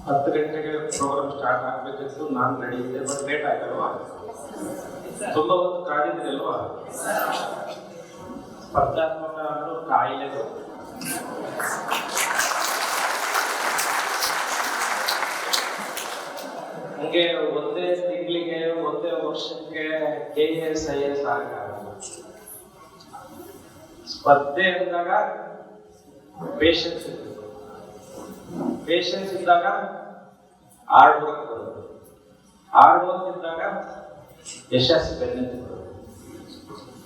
10 ಗಂಟೆಗೆ program start ಆಗಬೇಕಿತ್ತು. ನಾನು ರೆಡಿ ಇದ್ದೆ, ಬಟ್ ಲೇಟ್ ಆಯ್ತಲ್ವಾ? ತುಂಬ ಹೊತ್ತು ಕಾದಿದ್ರಲ್ವಾ? ಸ್ಪರ್ಧಾತ್ಮಕ ಅನ್ನೋ ಕಾಯಿಲೆಗಳು. ಹಂಗೆ ಒಂದೇ ತಿಂಗಳಿಗೆ ಒಂದೇ ವರ್ಷಕ್ಕೆ KS IAS ಆಗಲ್ಲ. ಸ್ಪರ್ಧೆ ಅಂದಾಗ ಪೇಷನ್ಸ್ ಇರಬೇಕು. ಪೇಷನ್ಸ್ ಇದ್ದಾಗ ಹಾರ್ಡ್ ವರ್ಕ್ ಬರುತ್ತೆ. ಹಾರ್ಡ್ ವರ್ಕ್ ಇದ್ದಾಗ ಯಶಸ್ಸು ಬೆನ್ನೆತ್ತಿ ಬರುತ್ತೆ.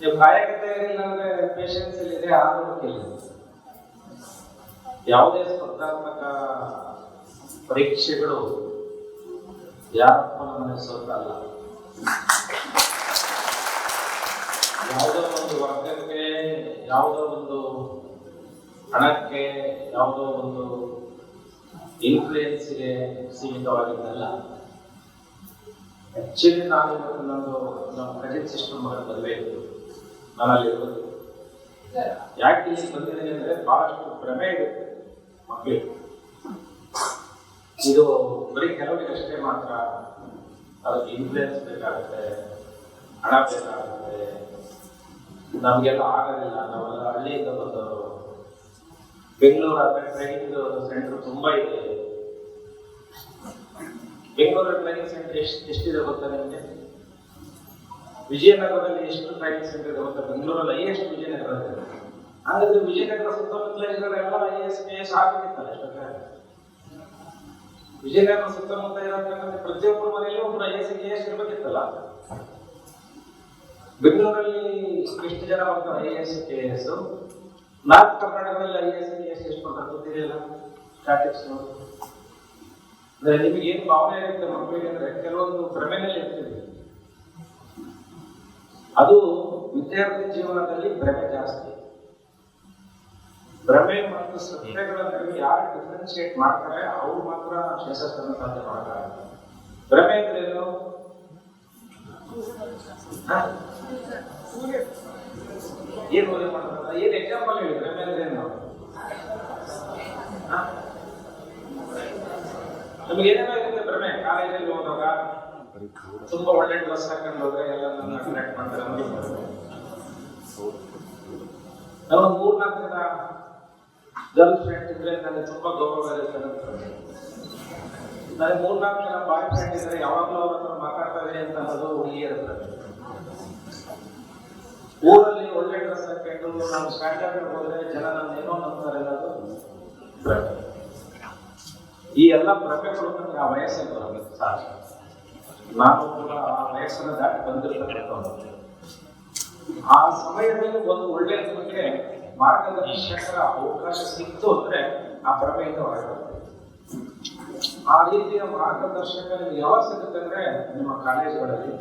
ನೀವು ಕಾಯಕತೆ ಇರಲಿಲ್ಲ ಅಂದ್ರೆ ಪೇಷನ್ಸ್ ಇಲ್ಲಿದೆ, ಹಾರ್ಡ್ ವರ್ಕ್ ಇಲ್ಲ. ಯಾವುದೇ ಸ್ಪರ್ಧಾತ್ಮಕ ಪರೀಕ್ಷೆಗಳು ಯಾರಪ್ಪನ ಮನೆ ಸೋತಲ್ಲ. ಯಾವುದೋ ಒಂದು ವರ್ಗಕ್ಕೆ, ಯಾವುದೋ ಒಂದು ಹಣಕ್ಕೆ, ಯಾವುದೋ ಒಂದು ಇನ್ಫ್ಲೂಯೆನ್ಸ್ಗೆ ಸೀಮಿತವಾಗಿದ್ದಲ್ಲ. ಆಕ್ಚುಲಿ ನಾನು ಇವತ್ತು ನಮ್ಮ ಕಜಿನ್ ಸಿಸ್ಟರ್ ಮಗಳ ಮದುವೆ ಇತ್ತು. ನಾನಲ್ಲಿರ್ಬೋದು. ಯಾಕೆ ಇಲ್ಲಿ ಬಂದಿದ್ದೀನಿ ಅಂದರೆ ಬಹಳಷ್ಟು ಭ್ರಮೆ ಇರುತ್ತೆ ಮಕ್ಕಳಿಗೆ. ಇದು ಬರೀ ಕೆಲವರಿಗೆ ಅಷ್ಟೇ ಮಾತ್ರ ಅದಕ್ಕೆ ಇನ್ಫ್ಲೂಯೆನ್ಸ್ ಬೇಕಾಗುತ್ತೆ, ಹಣ ಬೇಕಾಗುತ್ತೆ, ನಮಗೆಲ್ಲ ಆಗೋದಿಲ್ಲ, ನಾವೆಲ್ಲ ಹಳ್ಳಿಯಿಂದ ಬಂದವರು. ಬೆಂಗಳೂರು ಆದರೆ ಟ್ರೈನಿಂಗ್ ಸೆಂಟರ್ ತುಂಬ ಇದೆ. ಬೆಂಗಳೂರು ಟ್ರೈನಿಂಗ್ ಸೆಂಟರ್ ಎಷ್ಟಿದೆ ಗೊತ್ತಾ ನಿಮಗೆ? ವಿಜಯನಗರದಲ್ಲಿ ಎಷ್ಟು ಟ್ರೈನಿಂಗ್ ಸೆಂಟರ್ ಇದೆ ಗೊತ್ತಾ? ಬೆಂಗಳೂರಲ್ಲಿ ಹೈಯೆಸ್ಟ್ ವಿಜಯನಗರದಲ್ಲಿ. ಹಾಗಾದ್ರೆ ವಿಜಯನಗರ ಸುತ್ತಮುತ್ತಲ ಇರೋರೆಲ್ಲ IAS KS ಆಗಬೇಕಿತ್ತಲ್ಲ ಎಷ್ಟೊತ್ತೆ? ವಿಜಯನಗರ ಸುತ್ತಮುತ್ತ ಇರೋದ್ರಿಂದ ಪ್ರತಿಯೊಬ್ಬರ ಮನೆಯಲ್ಲೂ ಒಬ್ಬರು IAS KS ಇರ್ಬೇಕಿತ್ತಲ್ಲ. ಬೆಂಗಳೂರಲ್ಲಿ ಎಷ್ಟು ಜನ ಬರ್ತಾರೆ IAS KS? ನಾರ್ತ್ ಕರ್ನಾಟಕದಲ್ಲಿ IAS KS ಎಷ್ಟು ಬರ್ತಾರೆ ಗೊತ್ತಿರಲಿಲ್ಲ. ಸ್ಟಾಟಿಕ್ಸ್ ಅಂದ್ರೆ ನಿಮಗೆ ಏನು ಭಾವನೆ ಇರುತ್ತೆ ಮಕ್ಕಳಿಗೆ ಅಂದ್ರೆ ಕೆಲವೊಂದು ಭ್ರಮೆನಲ್ಲಿ ಇರ್ತೀವಿ. ಅದು ವಿದ್ಯಾರ್ಥಿ ಜೀವನದಲ್ಲಿ ಭ್ರಮೆ ಜಾಸ್ತಿ. ಭ್ರಮೆ ಮತ್ತು ಸತ್ಯಗಳ ನಡುವೆ ಯಾರು ಡಿಫ್ರೆನ್ಶಿಯೇಟ್ ಮಾಡ್ತಾರೆ ಅವ್ರು ಮಾತ್ರ ಯಶಸ್ಸನ್ನು ಸಾಧ್ಯ ಮಾಡ್ತಾರೆ. ಭ್ರಮೆ ಅಂದ್ರೆ ಏನು? ಏನು ಓದಿ ಮಾಡ್ತಾರೆ? ಏನು ಎಕ್ಸಾಂಪಲ್ ಹೇಳಿ, ಭ್ರಮೆ ಅಂದ್ರೆ ಏನು? ನಮ್ಗೆ ಏನೇನೋ ಇರುತ್ತೆ ಭ್ರಮೆ. ಕಾಲೇಜಲ್ಲಿ ಹೋದಾಗ ತುಂಬಾ ಒಳ್ಳೆ ಡ್ರೆಸ್ ಹಾಕೊಂಡು ಹೋದ್ರೆ ಎಲ್ಲ ನನ್ನ ಅಟ್ರಾಕ್ಟ್ ಮಾಡ್ತಾರೆ. ನಾವು 3-4 ಜನ ಗರ್ಲ್ ಫ್ರೆಂಡ್ ಇದ್ರೆ ನನಗೆ ತುಂಬಾ ಗೌರವ ಇರುತ್ತೆ. ನನಗೆ 3-4 ಜನ ಬಾಯ್ ಫ್ರೆಂಡ್ ಇದ್ರೆ ಯಾವಾಗಲೂ ಅವ್ರ ಹತ್ರ ಮಾತಾಡ್ತಾರೆ ಅಂತ ಅನ್ನೋದು ಹುಡುಗಿಯರಿರ್ತಾರೆ. ಊರಲ್ಲಿ ಒಳ್ಳೆ ಡ್ರೆಸ್ ಹಾಕೊಂಡು ನಾವು ಸ್ಟ್ಯಾಂಡರ್ಡ್ ಹೋದ್ರೆ ಜನ ನನ್ನ ಏನೋ ನಂಬ್ತಾರೆ ಅನ್ನೋದು ಭ್ರಮೆ. ಈ ಎಲ್ಲ ಭ್ರಮೆಗಳು ನಮ್ಗೆ ಆ ವಯಸ್ಸಲ್ಲಿ ಬರಬೇಕು. ಸಾಧ್ಯ ನಾನು ಕೂಡ ಆ ವಯಸ್ಸನ್ನು ದಾಟಿ ಬಂದಿರ್ತಕ್ಕಂಥದ್ದು. ಆ ಸಮಯದಲ್ಲಿ ಒಂದು ಒಳ್ಳೆಯ ಬಗ್ಗೆ ಮಾರ್ಗದರ್ಶಕರ ಅವಕಾಶ ಸಿಕ್ತು ಅಂದ್ರೆ ಆ ಭ್ರಮೆಯಿಂದ ಹೊರಗುತ್ತೆ. ಆ ರೀತಿಯ ಮಾರ್ಗದರ್ಶಕ ನಿಮ್ಗೆ ಯಾವಾಗ ಸಿಗುತ್ತೆ ಅಂದ್ರೆ ನಿಮ್ಮ ಕಾಲೇಜುಗಳಲ್ಲಿ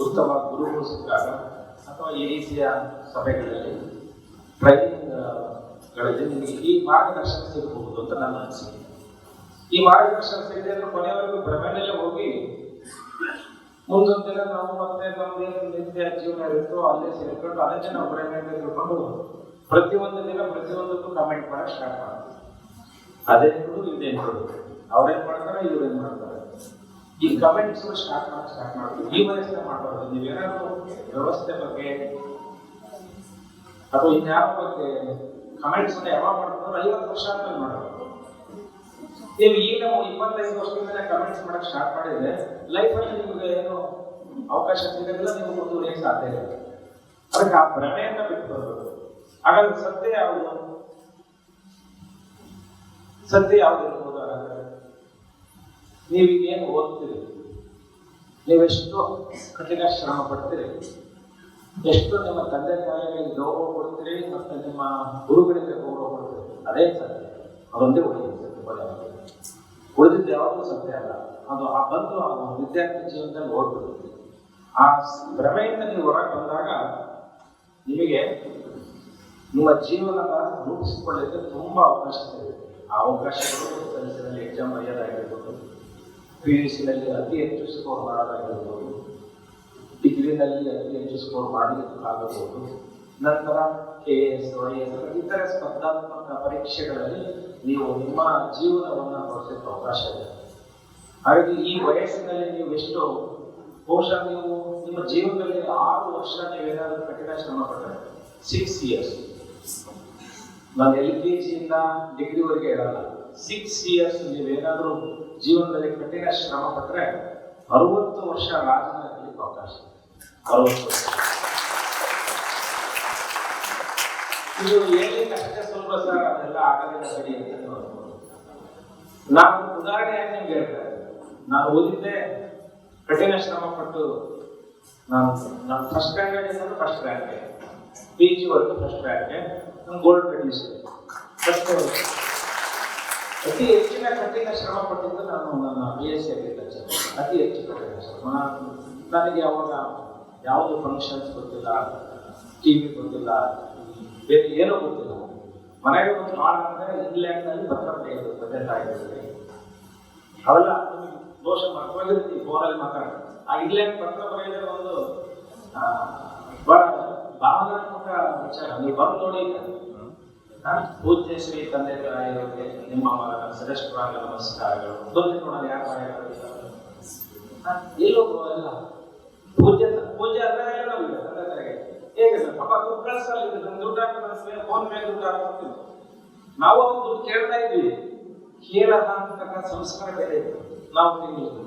ಉತ್ತಮ ಗುರುಗಳು ಸಿಕ್ಕಾಗ, ಅಥವಾ ಈ ರೀತಿಯ ಸಭೆಗಳಲ್ಲಿ, ಟ್ರೈನಿಂಗ್ಗಳಲ್ಲಿ ನಿಮಗೆ ಈ ಮಾರ್ಗದರ್ಶನ ಸಿಗಬಹುದು ಅಂತ ನನ್ನ ಅನಿಸಿಕೆ. ಈ ಮಾರ್ಗದರ್ಶನ ಸಿಗದೆ ಅಂದ್ರೆ ಕೊನೆಯವರೆಗೂ ಭ್ರಮೆನಲ್ಲೇ ಹೋಗಿ ಮುಂದೊಂದು ದಿನ ನಾವು ಮತ್ತೆ ನಮ್ದೇನು ನಿತ್ಯ ಜೀವನ ಇರುತ್ತೋ ಅಲ್ಲೇ ಸೇರ್ಕೊಂಡು ಅಲ್ಲೇ ನಾವು ಭ್ರಮೆಯಿಂದ ತಿಳ್ಕೊಂಡು ಪ್ರತಿಯೊಂದು ದಿನ ಪ್ರತಿಯೊಂದಕ್ಕೂ ಕಮೆಂಟ್ ಮಾಡಕ್ಕೆ ಸ್ಟಾರ್ಟ್ ಮಾಡ್ತೀವಿ. ಅದೇನು ಕೊಡು ಇದೇನು ಕೊಡು, ಅವ್ರೇನ್ ಮಾಡ್ತಾರೆ ಇವ್ರೇನ್ ಮಾಡ್ತಾರೆ, ಈ ಕಮೆಂಟ್ಸ್ ಸ್ಟಾರ್ಟ್ ಮಾಡ್ತೀವಿ. ಈ ವಯಸ್ಸನ್ನ ಮಾಡಬಾರ್ದು. ನೀವೇನಾದ್ರು ವ್ಯವಸ್ಥೆ ಬಗ್ಗೆ ಅಥವಾ ಇನ್ಯಾವ ಬಗ್ಗೆ ಕಮೆಂಟ್ಸ್ ಯಾವಾಗ ಮಾಡ್ತಾರೆ 50 ವರ್ಷ ಆದ್ಮೇಲೆ ಮಾಡಬೇಕು. ನೀವು ಈಗ 25 ವರ್ಷದಿಂದ ಕಮೆಂಟ್ಸ್ ಮಾಡಕ್ ಸ್ಟಾರ್ಟ್ ಮಾಡಿದ್ರೆ ಲೈಫಲ್ಲಿ ನಿಮ್ಗೆ ಏನು ಅವಕಾಶ ಸಿಗೋದಿಲ್ಲ, ನೀವು ಮುಂದುವರಿಯಕ್ಕೆ ಸಾಧ್ಯ ಇಲ್ಲ. ಅದಕ್ಕೆ ಆ ಭ್ರಮೆಯನ್ನ ಬಿಟ್ಟು ಬರಬೇಕು. ಹಾಗಾದ್ರೆ ಸತ್ಯ ಯಾವುದು? ಸತ್ಯ ಯಾವುದು ಇರ್ಬೋದು? ಹಾಗಾದ್ರೆ ನೀವೀಗ ಏನು ಓದ್ತೀರಿ, ನೀವೆಷ್ಟು ಕಠಿಣ ಶ್ರಮ ಪಡ್ತೀರಿ, ಎಷ್ಟು ನಿಮ್ಮ ತಂದೆ ತಾಯಿಗಳಿಗೆ ಗೌರವ ಕೊಡ್ತೀರಿ ಮತ್ತು ನಿಮ್ಮ ಗುರುಗಳಿಗೆ ಗೌರವ ಕೊಡ್ತೀರಿ, ಅದೇ ಸತ್ಯ. ಅದೊಂದೇ ಉಳಿಯುತ್ತೆ. ಉಳಿದಿದ್ದು ಯಾವಾಗಲೂ ಸತ್ಯ ಅಲ್ಲ. ಅದು ಆ ಬಂದು ಆ ವಿದ್ಯಾರ್ಥಿ ಜೀವನದಲ್ಲಿ ಓದ್ಬಿಡುತ್ತೆ. ಆ ಭ್ರಮೆಯಿಂದ ನೀವು ಹೊರಗೆ ಬಂದಾಗ ನಿಮಗೆ ನಿಮ್ಮ ಜೀವನದ ರೂಪಿಸಿಕೊಳ್ಳಲಿಕ್ಕೆ ತುಂಬ ಅವಕಾಶ ಇದೆ. ಆ ಅವಕಾಶಗಳು ಸೆಲ್ಸಿನಲ್ಲಿ ಎಕ್ಸಾಮ್ ಬರೆಯೋದಾಗಿರ್ಬೋದು, PUCನಲ್ಲಿ ಅತಿ ಹೆಚ್ಚು ಸ್ಕೋರ್ ಮಾಡೋದಾಗಿರ್ಬೋದು, ಡಿಗ್ರಿನಲ್ಲಿ ಅತಿ ಹೆಚ್ಚು ಸ್ಕೋರ್ ಮಾಡಲಿಕ್ಕಾಗಬಹುದು, ನಂತರ AS, IAS ಇತರ ಸ್ಪರ್ಧಾತ್ಮಕ ಪರೀಕ್ಷೆಗಳಲ್ಲಿ ನೀವು ನಿಮ್ಮ ಜೀವನವನ್ನು ಬಳಸಲಿಕ್ಕೆ ಅವಕಾಶ ಇದೆ. ಹಾಗಾಗಿ ಈ ವಯಸ್ಸಿನಲ್ಲಿ ನೀವು ಎಷ್ಟು ಬಹುಶಃ ನೀವು ನಿಮ್ಮ ಜೀವನದಲ್ಲಿ 6 ವರ್ಷ ನೀವೇನಾದರೂ ಕಠಿಣ ಶ್ರಮ ಪಟ್ಟರೆ 6 years, ನಾನು LKG ಇಂದ ಡಿಗ್ರಿವರೆಗೆ ಹೇಳಲ್ಲ, 6 years ನೀವೇನಾದರೂ ಜೀವನದಲ್ಲಿ ಕಠಿಣ ಶ್ರಮ ಪಟ್ಟರೆ 60 ವರ್ಷ ರಾಜನಾಗಲಿಕ್ಕೆ ಅವಕಾಶ ಇದೆ. 60 ವರ್ಷ ಇದು ಏನಿಲ್ಲ, ಅಷ್ಟೇ ಸ್ವಲ್ಪ ಸರ್, ಅದೆಲ್ಲ ಆಗೋದಿಲ್ಲ ಸರಿ ಅಂತ ನಾನು ಉದಾಹರಣೆಯಾಗಿ ನಿಮ್ಗೆ ಹೇಳ್ತಾ ಇದ್ದೆ. ನಾನು ಓದಿದ್ದೆ, ಕಠಿಣ ಶ್ರಮ ಪಟ್ಟು ನಾನು ಫಸ್ಟ್ ರ್ಯಾಂಕ್ ಆಗಿದ್ದು ಫಸ್ಟ್ ರ್ಯಾಂಕ್, PG ವರೆಗೂ ಫಸ್ಟ್ ರ್ಯಾಂಕ್, ನಾನು ಗೋಲ್ಡ್ ಮೆಡಲಿಸ್ಟ್. ಅತಿ ಹೆಚ್ಚಿನ ಕಠಿಣ ಶ್ರಮ ಪಟ್ಟಿದ್ದು ನಾನು ನನ್ನ BSc ಅಗ್ರಿಕಲ್ಚರ್. ಅತಿ ಹೆಚ್ಚು ಕಠಿಣ ಶ್ರಮ. ನನಗೆ ಅವಾಗ ಯಾವುದು ಫಂಕ್ಷನ್ಸ್ ಗೊತ್ತಿಲ್ಲ, TV ಗೊತ್ತಿಲ್ಲ, ಬೇರೆ ಏನೂ ಗೊತ್ತಿಲ್ಲ. ಮನೆಗೆ ಒಂದು ಮಾಡಂದ್ರೆ ಇಂಗ್ಲೆಂಡ್ನಲ್ಲಿ ಪತ್ರ ಬರೆಯೋದು ತಂದೆ ತಾಯಿಗಳಿಗೆ. ಅವೆಲ್ಲ ನಿಮಗೆ ದೋಷ ಮಾಡ್ಕೊಂಡಿರ್ತೀವಿ ಫೋನಲ್ಲಿ ಮಾತಾಡ. ಆ ಇಂಗ್ಲೆಂಡ್ ಪತ್ರ ಬರೆಯೋದೇ ಒಂದು ಬಹಳ ಭಾವನಾತ್ಮಕ ವಿಚಾರ. ನೀವು ಬಂದು ನೋಡಿ, ಪೂಜ್ಯ ಶ್ರೀ ತಂದೆ ತಾಯಿಯವರಿಗೆ ನಿಮ್ಮ ಮಗನ ಶ್ರೇಷ್ಠವಾದ ನಮಸ್ಕಾರಗಳು. ಬಂದು ನೋಡೋದು ಯಾರು ಎಲ್ಲೋ ಎಲ್ಲ ಪೂಜೆ ಅಂದರೆ ನಾವು ತಂದೆ ತಾಯಿಗೆ ಹೇಗೆ ಸರ್ ಪಾಪ ದುಡ್ಡು ಕಳಿಸಲ್ಲ, ದುಡ್ಡು ಹಾಕಿ ಫೋನ್ ಪೇ ದುಡ್ಡು ಹಾಕ್ತೀವಿ ನಾವು. ಅವ್ರು ದುಡ್ಡು ಕೇಳ್ತಾ ಇದ್ವಿ, ಕೇಳದ ಅಂತಕ್ಕ ಸಂಸ್ಕಾರ ಬೇರೆ ಇತ್ತು. ನಾವು ತಿಂಗಳು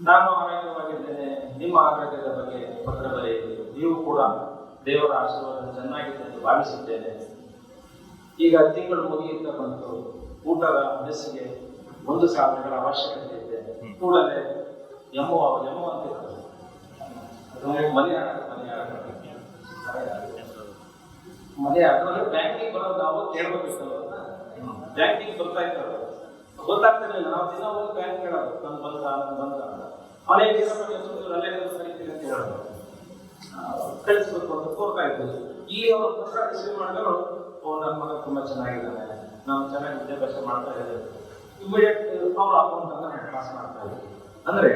ನಾನು ಆರೋಗ್ಯವಾಗಿದ್ದೇನೆ, ನಿಮ್ಮ ಆರೋಗ್ಯದ ಬಗ್ಗೆ ಪತ್ರ ಬರೆಯಿರಿ, ನೀವು ಕೂಡ ದೇವರ ಆಶೀರ್ವಾದ ಚೆನ್ನಾಗಿದೆ ಎಂದು ಭಾವಿಸಿದ್ದೇನೆ. ಈಗ ತಿಂಗಳು ಮುಗಿಯುತ್ತಾ ಬಂತು, ಊಟದ ಮೆಸ್ಸಿಗೆ 1,000ಗಳ ಅವಶ್ಯಕತೆ ಇದೆ. ಕೂಡಲೇ ಎಮ್ಮು ಅಂತ ಇರ್ತದೆ, ಮನೆ ಅದರಲ್ಲಿ ಬ್ಯಾಂಕಿಂಗ್ ಬರೋದು ನಾವು ಕೇಳಬೇಕಿತ್ತು. ಬ್ಯಾಂಕಿಂಗ್ ಬರ್ತಾ ಇರ್ತದೆ, ಗೊತ್ತಾಗ್ತಿರ್ಲಿಲ್ಲ. ನಾವು ದಿನ ಹೋಗಿ ಬ್ಯಾಂಕ್ ಹೇಳೋದು ನಾನು ಬಂದ ಮನೆಯ ಅಲ್ಲೇ ಕರಿತೀನಿ ಅಂತ ಹೇಳೋದು, ಕಳಿಸ್ಬೇಕು ಅಂತ ಕೋರ್ತಾ ಇರ್ಬೋದು. ಇಲ್ಲಿ ಅವರು ಪತ್ರ ರಿಸೀವ್ ಮಾಡಿದ್ರು, ನನ್ನ ಮಗ ತುಂಬಾ ಚೆನ್ನಾಗಿದ್ದಾನೆ, ನಾನು ಚೆನ್ನಾಗಿ ವಿದ್ಯಾಭ್ಯಾಸ ಮಾಡ್ತಾ ಇದ್ದೇನೆ, ಇಮಿಡಿಯೇಟ್ ಅವ್ರ ಅಕೌಂಟ್ ಅನ್ನ ಪಾಸ್ ಮಾಡ್ತಾ ಇದ್ದೀವಿ. ಅಂದ್ರೆ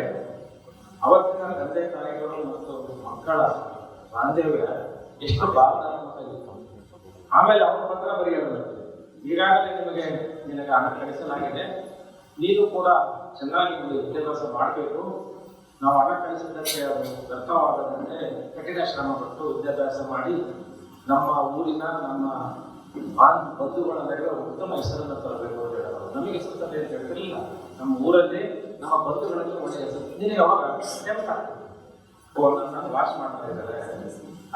ಅವತ್ತಿನ ತಂದೆ ತಾಯಿಗಳು ಮತ್ತು ಮಕ್ಕಳ ಬಾಂಧವ್ಯ ಎಷ್ಟು ಭಾವನಾತ್ಮಕವಾಗಿತ್ತು. ಆಮೇಲೆ ಅವ್ರ ಪತ್ರ ಬರೆಯೋದು, ಈಗಾಗಲೇ ನಿನಗೆ ಹಣ ಕಳಿಸಲಾಗಿದೆ, ನೀನು ಕೂಡ ಚೆನ್ನಾಗಿ ವಿದ್ಯಾಭ್ಯಾಸ ಮಾಡಬೇಕು. ನಾವು ಹಣ ಕಳಿಸಿದ್ದಕ್ಕೆ ಅದು ವ್ಯರ್ಥವಾಗದಂತೆ ಕಠಿಣ ಶ್ರಮ ಪಟ್ಟು ವಿದ್ಯಾಭ್ಯಾಸ ಮಾಡಿ ನಮ್ಮ ಊರಿನ ನಮ್ಮ ಬಂಧುಗಳ ನಡುವೆ ಉತ್ತಮ ಹೆಸರನ್ನು ತರಬೇಕು ಅಂತ ಹೇಳೋದು. ನಮಗೆ ಹೆಸರು ತರಲಿ ಅಂತ ಹೇಳ್ತಿರಲಿಲ್ಲ, ನಮ್ಮ ಊರಲ್ಲಿ ನಮ್ಮ ಬಂಧುಗಳಲ್ಲಿ ಒಳ್ಳೆಯ ಹೆಸರು. ನಿನಗೆ ಅವಾಗ ನೆನಪ ನನ್ನ ವಾಶ್ ಮಾಡ್ತಾ ಇದ್ದಾರೆ,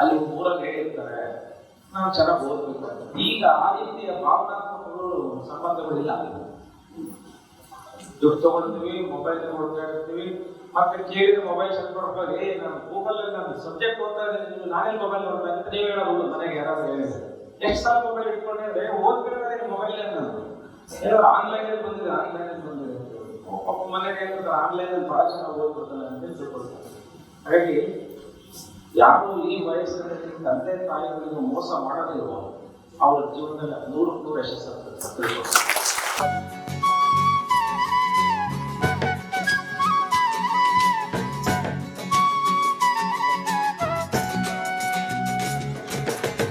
ಅಲ್ಲಿ ಊರಲ್ಲಿ ಹೇಳಿರ್ತಾರೆ, ನಾವು ಚೆನ್ನಾಗಿ ಓದಬೇಕು. ಈಗ ಆ ರೀತಿಯ ಭಾವನಾತ್ಮಕಗಳು ಸಂಬಂಧಗಳಿಲ್ಲ. ದುಡ್ಡು ತಗೊಳ್ತೀವಿ, ಮೊಬೈಲ್ ನೋಡ್ತಾ ಇರ್ತೀವಿ, ಮತ್ತೆ ಕೇಳಿದ ಮೊಬೈಲ್ ಕೊಡ್ಬೋದು. ನಾನು ಗೂಗಲಲ್ಲಿ ನಾನು ಸಬ್ಜೆಕ್ಟ್ ಓದ್ತಾ ಇದ್ದೀನಿ, ನಾನೇ ಮೊಬೈಲ್ ನೋಡ್ತಾ ಇದ್ದೀನಿ, ನೀವು ಹೇಳಬಹುದು ಮನೆಗೆ ಯಾರಾದ್ರೂ ಹೇಳಿದ್ರೆ. ಎಷ್ಟು ಸಲ ಮೊಬೈಲ್ ಇಟ್ಕೊಂಡಿದ್ರೆ ಓದ್ಬೇಕಾದ್ರೆ ಮೊಬೈಲ್ ಏನಾದ್ರು ಆನ್ಲೈನಲ್ಲಿ ಬಂದಿದೆ ಮನೆಗೆ ಆನ್ಲೈನಲ್ಲಿ ಬಹಳ ಚೆನ್ನಾಗಿ ಓದ್ಬಿಡ್ತಾನೆ ಅಂತ ತಿಳ್ಕೊಳ್ತಾರೆ. ಹಾಗಾಗಿ ಯಾರು ಈ ವಯಸ್ಸಿನಲ್ಲಿ ತಂದೆ ತಾಯಿಗಳಿಗೆ ಮೋಸ ಮಾಡೋದಿಲ್ವೋ ಅವ್ರ ಜೀವನದಲ್ಲಿ 100% ಯಶಸ್ಸು.